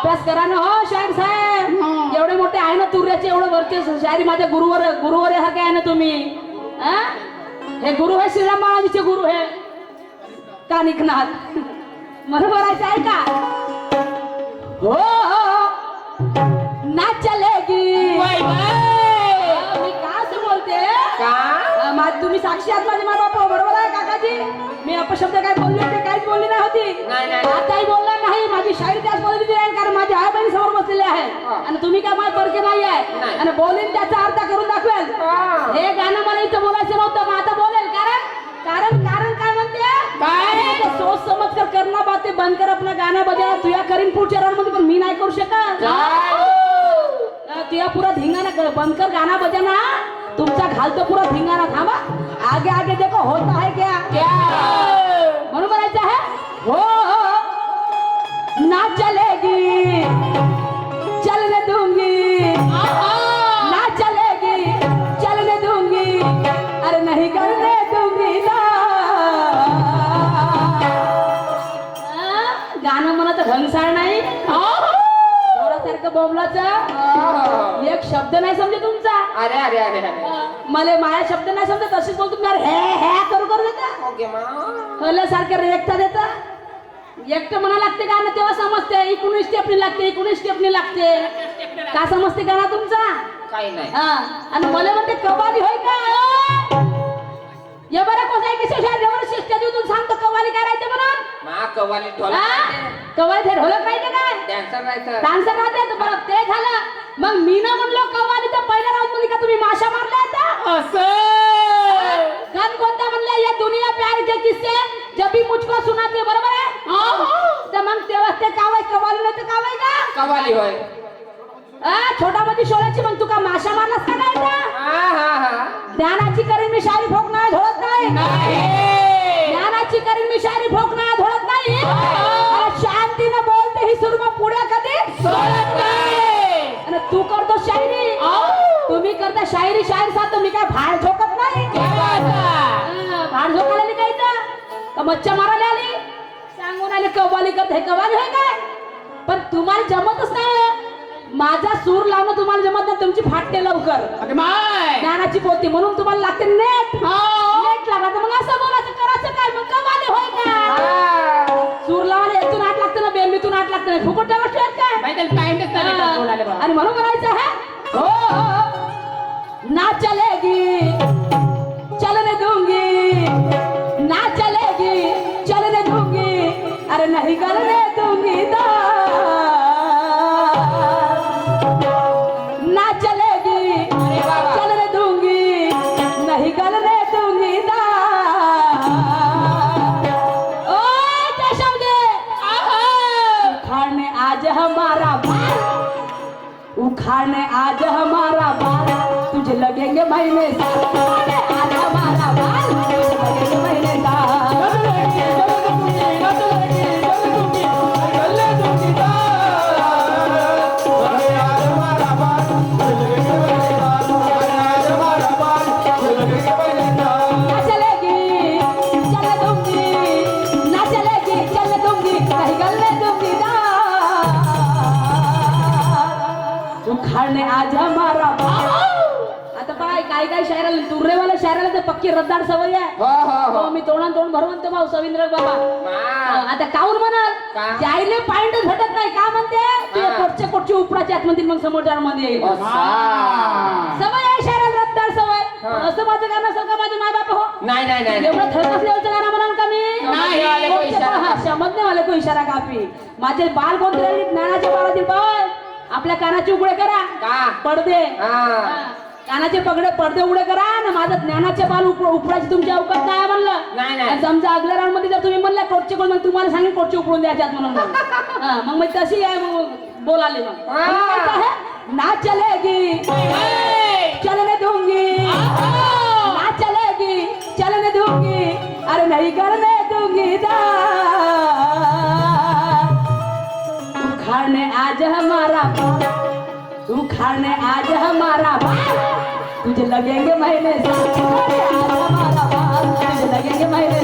अभ्यास करा ना हो शाहीर साहेब. एवढे मोठे आहे ना तुर्याचे एवढे वरचे शायरी माझ्या गुरुवर सारखे आहे ना तुम्ही. हे गुरु है श्रीराम महाराजीचे गुरु है कानिकनाथ. मला बोलायचं आहे का हो ना चलेगी. मी का असं बोलते तुम्ही साक्षी आहात माझे मा बाप बरोबर आहे काकाजी. मी अपशब्द काय बोलले ते काहीच बोलली नाही होती. आताही बोलणार नाही. माझी शायरी त्याच बोलली नाही कारण माझी आई बहिणी समोर बसलेले आहे आणि तुम्ही काय मला परिचय नाही आहे आणि बोलेन त्याचा अर्थ करून दाखवेल. हे गाणं मला इथं बोलायचं नव्हतं मग आता बोलेल कारण कारण कारण काय म्हणते सोच समज कर करना बातें बंद कर अपना गाना बजा. तुया करीन पुढच्या राऊंड मध्ये पण मी नाही करू शकत. तुया पुरा धिंगाणा बंद कर गाना बजाना. तुमचा घालतो पुरा धिंगाणा. थांबा आगे आगे देखो होता है क्या क्या म्हणून म्हणायचं आहे हो ना चलेगी चलने दूंगी. ना चलेगी चलने दूंगी अरे नहीं करने दूंगी ना. गाणं म्हणत घनसाळ नाही सारखं बोबलाचं एक शब्द नाही समजे तुमचा. अरे अरे अरे अरे मला माया शब्द नाही समजत तशीच बोलतो तुम्ही. हे करू करू देता सारखे रेखता देता. एकटं म्हणा लागते गाणं तेव्हा समजते. 19 स्टेपनी लागते 19 स्टेपनी लागते. का समजते गाणं तुमचा काही नाही. आणि मला म्हणते कवाली होय का ये बरं कोसाय की शेजारी शिस्त्या देऊन सांगतो कवाली करायचं म्हणून. मा कवाली ढोलक कवाली ते ढोलक पाहिजे काय डान्सर राहायचं डान्सर राहते बरं ते झालं. मग मी ना म्हणलो कवाली तर पहिल्या राऊंड मध्ये का तुम्ही माशा मारल्या आता असं गाणं कोणता म्हणलं ये दुनिया प्यार के किस्से जब भी मुझको सुनाते बरोबर आहे. तर मग तेव्हा ते कावाय कवाली नाही तर कावाय का कवाली होय. छोटा मध्ये शोलाची मग तू का माशा मारलास का काय. ज्ञानाची करीन मी शायरी फोक नाही धोळत नाही. ज्ञानाची करीन मी शायरी फोक नाही धोळत नाही. शांतीनं बोलते ही सुरमा पुढे कधी सोडत नाही. आणि तू करतो शायरी तुम्ही करता शायरी शायर साथ मी काय भाड झोकत नाही. भाड झोकायला काय तर मच्छा मारायला आली सांगून आले कव्वाली करत. हे कव्वाली होय काय पण तुम्हाला जमतच नाही. माझा सूर लावणं तुम्हाला जमत नाही. तुमची फाटते लवकर ज्ञानाची पोती म्हणून तुम्हाला लागते नेट नेट लागायचं. मग असं बोलायचं करायचं काय मग कव्वाली होय काय. सूर लावायला यातून आठ लागतं ना बेंबीतून आठ लागतं नाही. फुकटच्या गोष्टी आहेत काय आणि म्हणून म्हणायचं आहे हो ना चलेगी चलने दूंगी. ना चलेगी चलने दूंगी अरे नहीं करने दूंगी ना. ना चलेगी चलने दूंगी नहीं करने दूंगी ना. ओ समझे उखाड़ने आज हमारा बाल उखाड़ने आज हमारा बाल तुझे लगेंगे महीने आज हमारा बाल तुझे लगेंगे महीने उखाड़ने आज हमारा आता बघा काही काही शायराला तुर्रेवाल्या शायराला तर पक्की रद्दार सवय आहे. हो मी तोंडान तोंड भरवंत भाऊ सविंद्र बाबा. आता काऊन म्हणाल जायले पॉइंट भेटत नाही का म्हणते कोटची उपराची आतमध्ये मग समोरच्या मध्ये येईल सवय आहे शायराला रद्दार सवय. असं माझं गाणं असेल का माझे माय बाप हो नाही नाही नाही एवढं थरकस लेवलचं गाणं म्हणाल का मी समजणे वाले को इशारा कापी. माझे बाल कोणते ज्ञानाच्या बाळातील बाळ आपल्या कानाचे उघडे करा पडदे कानाचे पडदे उघडे करा ना. माझं ज्ञानाचे बाल उपडायची तुमची अवकाश नाही म्हणलं. समजा अगल्या राऊंड मध्ये जर तुम्ही म्हणलं कोटचे कोण मग तुम्हाला सांगेल कोटचे उकडून द्यायच्यात म्हणून मग तशी आहे मग बोलाले मग ना चलेगी चलने दूंगी ना चलेगी चलने दूंगी अरे नहीं करने दूंगी ना. उखाड़ने आज हमारा उखाड़ने आज हमारा बाल तुझे लगेंगे महीने आज हमारा बाल तुझे लगेंगे महीने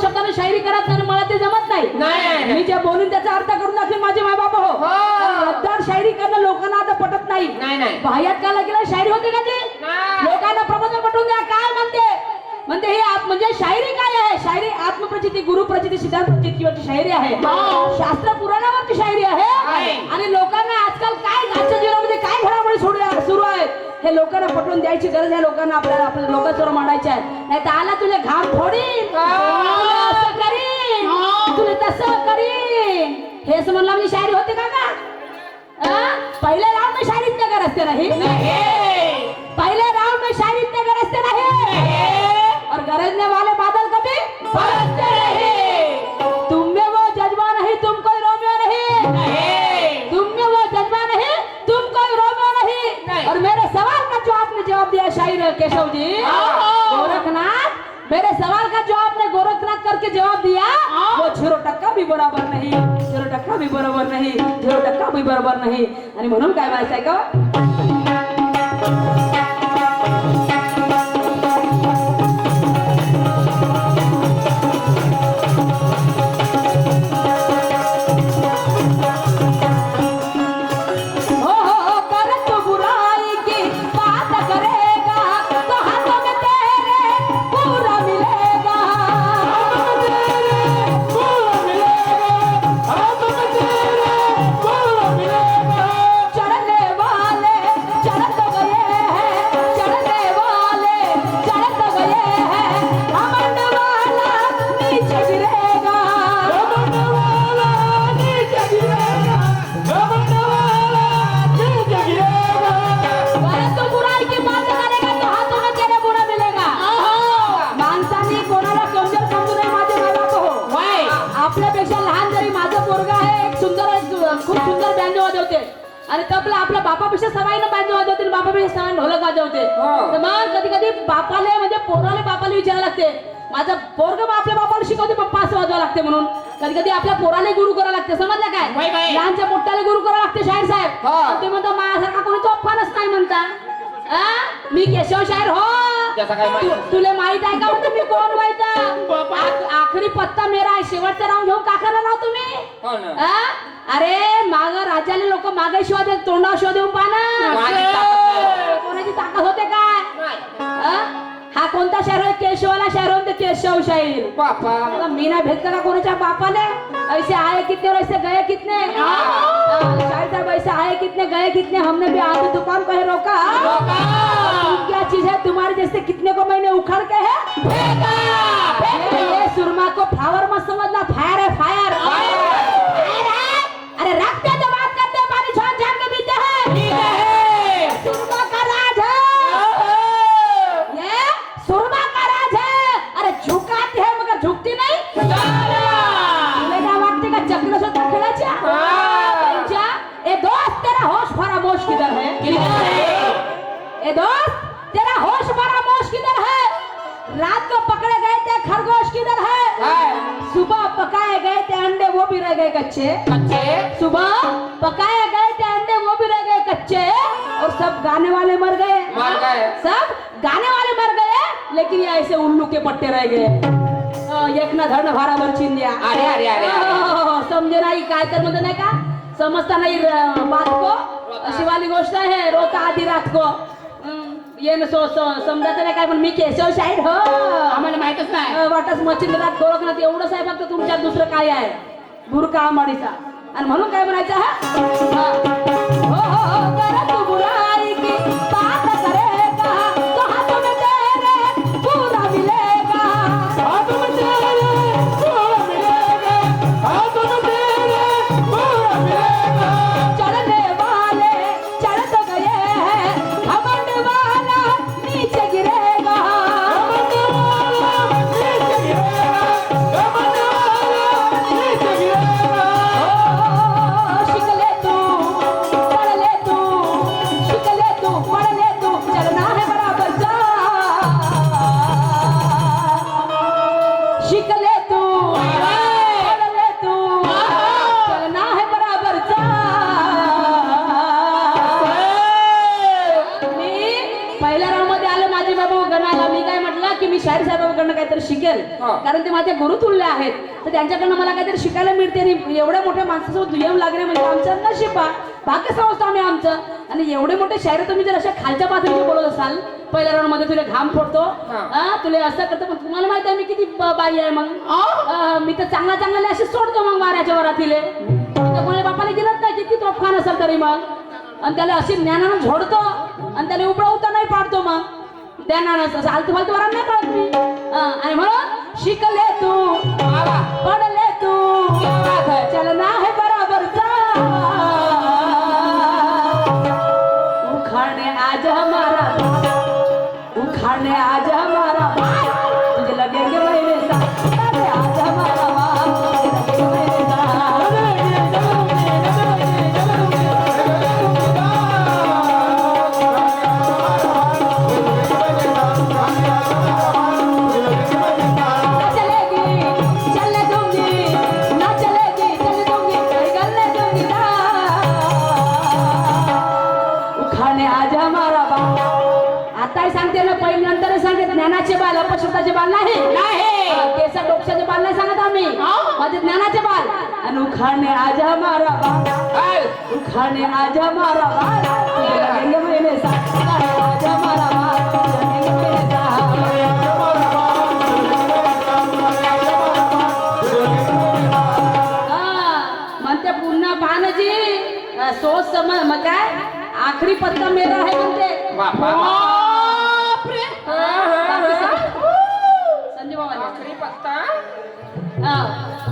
शब्दाने शायरी करत नाही, मला ते जमत नाही. नाही. मी जे बोलून त्याचा अर्थ करून दाखवेन माझे माय बाबा हो. रद्दार शायरी करणं लोकांना आता पटत नाही. बाह्यात काला गेला शायरी होते का ते? लोकांना प्रबोधन पटवून द्या. काय म्हणते ही म्हणजे शायरी काय आहे? शायरी आत्मप्रचिती, गुरुप्रचिती, सिद्धांत प्रचितीवरची शायरी आहे. शास्त्र पुराणावरची शायरी आहे. आणि लोकांना आजकाल काय आजच्या जीवनामध्ये काय घडामोडी सुरू आहेत हे लोकांना पटवून द्यायची गरज आहे. लोकांना आपल्या लोकांसमोर मांडायचं आहे. नाही तर आला तुला घाम फोडीन, असं करीन, तुला तसं करीन. हेच म्हणलं मी शायरी होते का? पहले राउंड में शायरी इतने का रस्ते नहीं, पहले राउंड में शायरी इतने का रस्ते नहीं, और गरजने वाले बादल कभी बरसते नहीं. तुम में वो जज्बा नहीं, तुम कोई रोमियो नहीं, तुम में वो जज्बा नहीं, तुम कोई रोमियो नहीं. और मेरे सवाल का जो आपने जवाब दिया शायर केशव जी गोरखनाथ, मेरे सवाल का जो आपने गोरखनाथ करके जवाब दिया वो 0% भी बरोबर नहीं, 0% भी बरोबर नहीं, 0% भी बरोबर नाही. आणि म्हणून काय म्हणायचं आहे का? आणि तबला आपल्या बापापेक्षा सवाईनं बाजू वाजवते, बापापेक्षा सवाई ढोलक वाजवते. तर मग कधी कधी बापाले म्हणजे पोराले बापाला विचारायला लागते, माझं पोरग आपल्या बापाला शिकवते पप्पा असं वाजवा लागते म्हणून. कधी कधी आपल्या पोराले गुरु करावं लागते. समजलं काय? लहानच्या मोठ्याला गुरु करावं लागते शाहीर साहेब. ते म्हणतो माझ्यासारखा कोणी तोफानच नाही म्हणता. मी केशव शाहीर हो. तुला माहित आहे का म्हणतो मी कोण व्हायचं? आखरी पत्ता मेरा आहे. शेवटचं नाव घेऊन काकाला नाव तुम्ही. अरे माग राजाले लोक मागे शिवाय देत, तोंडावर शिवाय देऊन पाना. कोणाची ताकद होते काय? हा कोणता शाहीर आहे? केशवाला शाहीर होते, केशव शाहीर. बापा मी ना भेटता का कोणाच्या बापाने? ऐसे आए कितने और ऐसे गए कितने. शाहीर साहब ऐसे आए कितने गए कितने, हमने भी आधी दुकान को है रोका. क्या चीज है तुम्हारे जैसे कितने को मैंने उखाड़ के है फेंका. ये सुरमा को फ्लावर मत समझना, फायर है फायर. अरे रखते तो बात करते, पानी छान छान के पीते हैं. सुरमा का राज है ये, सुरमा का राज है. अरे झुकाते हैं मगर झुकती नहीं. तुला काय वाटते का चक्र स्वतः खेळायच्या? ए दोस्त तेरा होश फरामोश किधर है? ए दोस्त तेरा होश फरामोश किधर है? रात को पकड़े गए थे खरगोश किधर है? सुबह पकाए गए थे अंडे वो भी रह गए कच्चे. सुबह पकाए गए थे अंडे वो भी रह गए कच्चे. और सब गाने वाले मर गए. सब गाने वाले मर गए, लेकिन ये ऐसे उल्लू के पट्टे रह गए. एक ना धड भाराभर छीन दिया. समजे नाही काय तर म्हणतो नाही का? समजता नाही बात को. अशी वाली गोष्ट आहे. रोता आधी रात को ये न समजायचं नाही काय. पण मी केशव शाहीर हो. आम्हाला माहितच नाही. वाटच मच्छिंद्रनाथ गोरखनाथ एवढंच आहे फक्त. तुमच्यात दुसरं काय आहे? बुरका आंबाडीचा. आणि म्हणून काय म्हणायचं हा? हो हो हो कर तू बुराई की बात करेगा तो हाथ में तेरे पूरा मिलेगा. हाथ में तेरे पूरा मिलेगा, हाथ में तेरे पूरा मिलेगा. चढ़ने वाले चढ़ तो गए हैं, घमंड वाला नीचे गिरेगा. घमंड वाला नीचे गिरेगा, घमंड वाला नीचे गिरेगा. शिक ले तू पढ़ ले तू, शिक ले तू पढ़ ले तू, चलना है बराबर जा. शिक ले तू पढ़ ले तू, चलना है बराबर जा. मी पहिल्या राऊंड मध्ये आले माझे बाबा गणाला. मी काय म्हटलं की मी शाहीर साहेबांकडनं काहीतरी शिकेल हा. कारण ते माझे गुरु तुल्य आहेत तर त्यांच्याकडनं मला काहीतरी शिकायला मिळते आणि एवढ्या मोठ्या माणसासोबत दुय्यम लागणे म्हणजे आमचं नशीब भाग्य समजतो आम्ही आमचं आणि एवढे मोठे शायर तुम्ही जर अशा खालच्या पातळीवर बोलत असाल पहिल्या राऊंड मध्ये तुला घाम फोडतो तुला असं करतो पण तुम्हाला माहिती आहे मी किती बाई आहे मग मी तर चांगला असे सोडतो मग वाऱ्याच्या वरातीले कोणी बापाने दिलंच नाही किती तोफखान असेल तरी मग आणि त्याला अशी ज्ञानानं झोडतो आणि त्याला उबळवता नाही पाडतो मग ज्ञानानं असं आलतू फालतू वरात नाही पाडत मी आणि म्हणून शिकले तू पडले तू चलना है बराबर उखाड़ने आज हमारा उखाड़ने आज हमारा तुझे लगेंगे मेरे साथ आज हमारा सांगते ना पहिले नंतर सांगते ज्ञानाचे बाल अपशब्दाचे बाल नाही केस डोक्याचे बाल नाही सांगत आम्ही माझे ज्ञानाचे बाल आणि उखाणे आज हमारा बाल उखाणे आज हमारा बाल लगेंगे मेरे साथ आज हमारा बाल लगेंगे मेरे साथ म्हणते पुन्हा पाहणजी सोच समज मग काय आखरी पत्ता मेरा है म्हणते संजय बाबा आखरी पत्ता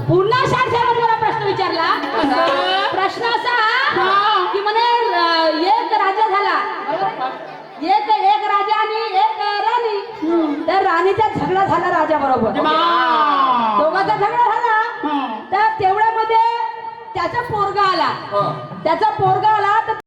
पुन्हा शाळेत मला प्रश्न विचारला प्रश्न असा की म्हणे एक राजा झाला एक राजा आणि एक राणी त्या राणीचा झगडा झाला राजा बरोबर दोघांचा झगडा झाला तर तेवढ्यामध्ये त्याचा पोरगा आला तर